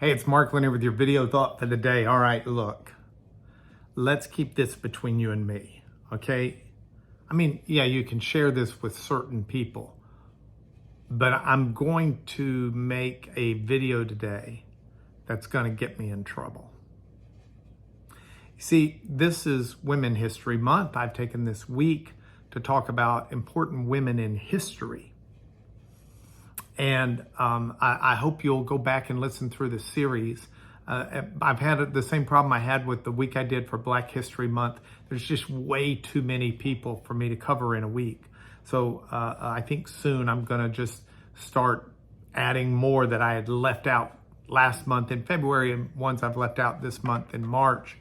Hey, it's Mark Leonard with your video thought for the day. All right, look, let's keep this between you and me, okay? I mean, yeah, you can share this with certain people, but I'm going to make a video today that's going to get me in trouble. See, this is Women History Month. I've taken this week to talk about important women in history. And I hope you'll go back and listen through the series. I've had the same problem I had with the week I did for Black History Month. There's just way too many people for me to cover in a week. So I think soon I'm going to just start adding more that I had left out last month in February and ones I've left out this month in March.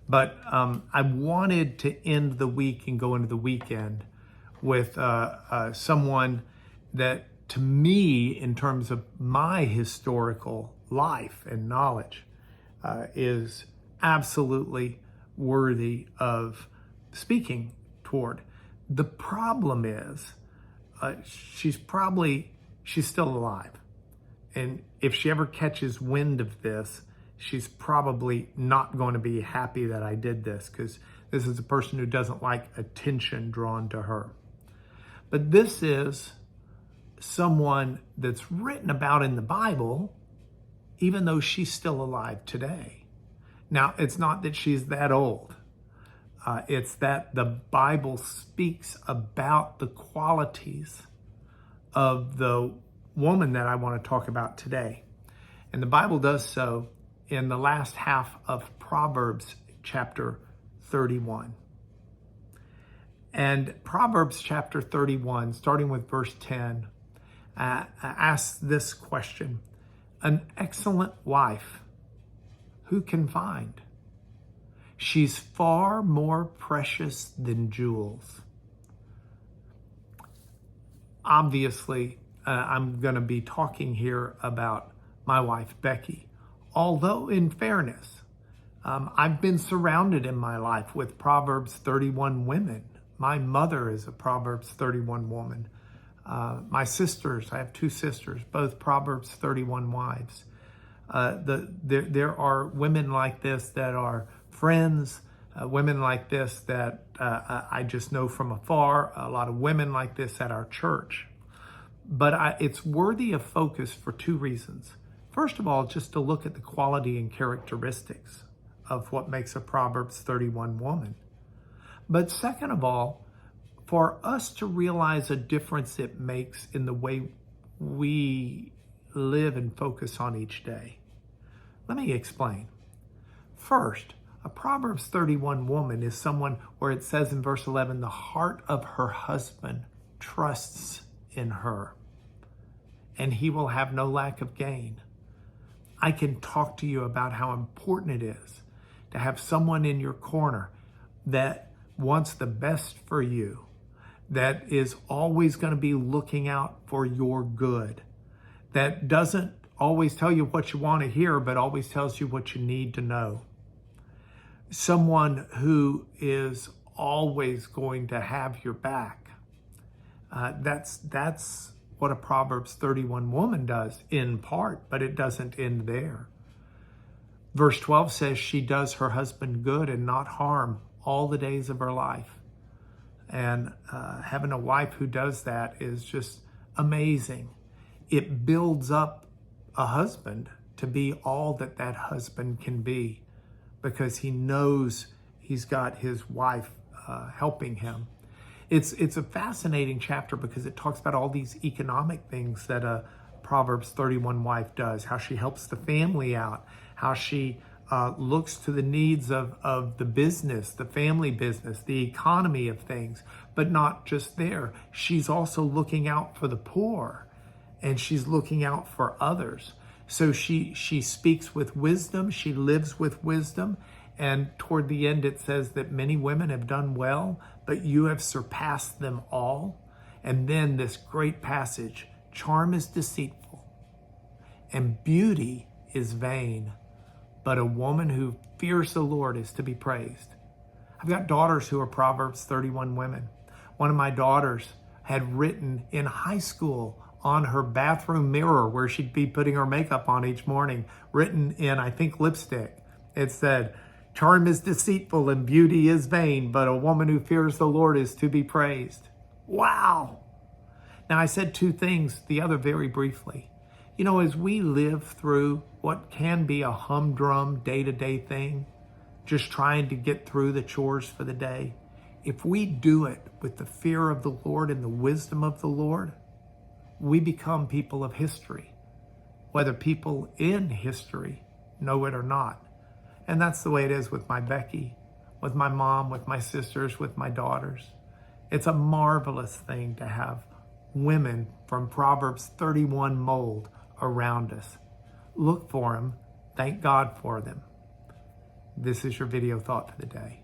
But I wanted to end the week and go into the weekend with someone that, to me, in terms of my historical life and knowledge, is absolutely worthy of speaking toward. The problem is she's still alive. And if she ever catches wind of this, she's probably not going to be happy that I did this, because this is a person who doesn't like attention drawn to her. But this is someone that's written about in the Bible, even though she's still alive today. Now, it's not that she's that old. It's that the Bible speaks about the qualities of the woman that I want to talk about today. And the Bible does so in the last half of Proverbs chapter 31. And Proverbs chapter 31, starting with verse 10, asks this question: an excellent wife, who can find? She's far more precious than jewels. Obviously, I'm going to be talking here about my wife, Becky. Although, in fairness, I've been surrounded in my life with Proverbs 31 women. My mother is a Proverbs 31 woman. My sisters, I have two sisters, both Proverbs 31 wives. There are women like this that are friends, women like this that I just know from afar, a lot of women like this at our church. But it's worthy of focus for two reasons. First of all, just to look at the quality and characteristics of what makes a Proverbs 31 woman. But second of all, for us to realize a difference it makes in the way we live and focus on each day. Let me explain. First, a Proverbs 31 woman is someone where it says in verse 11, the heart of her husband trusts in her, and he will have no lack of gain. I can talk to you about how important it is to have someone in your corner that wants the best for you, that is always going to be looking out for your good, that doesn't always tell you what you want to hear, but always tells you what you need to know. Someone who is always going to have your back. That's what a Proverbs 31 woman does in part, but it doesn't end there. Verse 12 says she does her husband good and not harm all the days of her life. And having a wife who does that is just amazing. It builds up a husband to be all that that husband can be, because he knows he's got his wife helping him. It's a fascinating chapter because it talks about all these economic things that a Proverbs 31 wife does, how she helps the family out, how she looks to the needs of the business, the family business, the economy of things, but not just there. She's also looking out for the poor, and she's looking out for others. So she speaks with wisdom, she lives with wisdom, and toward the end it says that many women have done well, but you have surpassed them all. And then this great passage, charm is deceitful, and beauty is vain, but a woman who fears the Lord is to be praised. I've got daughters who are Proverbs 31 women. One of my daughters had written in high school on her bathroom mirror where she'd be putting her makeup on each morning, written in, I think, lipstick. It said, "Charm is deceitful and beauty is vain, but a woman who fears the Lord is to be praised." Wow. Now, I said two things, the other very briefly. You know, as we live through what can be a humdrum day-to-day thing, just trying to get through the chores for the day, if we do it with the fear of the Lord and the wisdom of the Lord, we become people of history, whether people in history know it or not. And that's the way it is with my Becky, with my mom, with my sisters, with my daughters. It's a marvelous thing to have women from Proverbs 31 mold around us. Look for them. Thank God for them. This is your video thought for the day.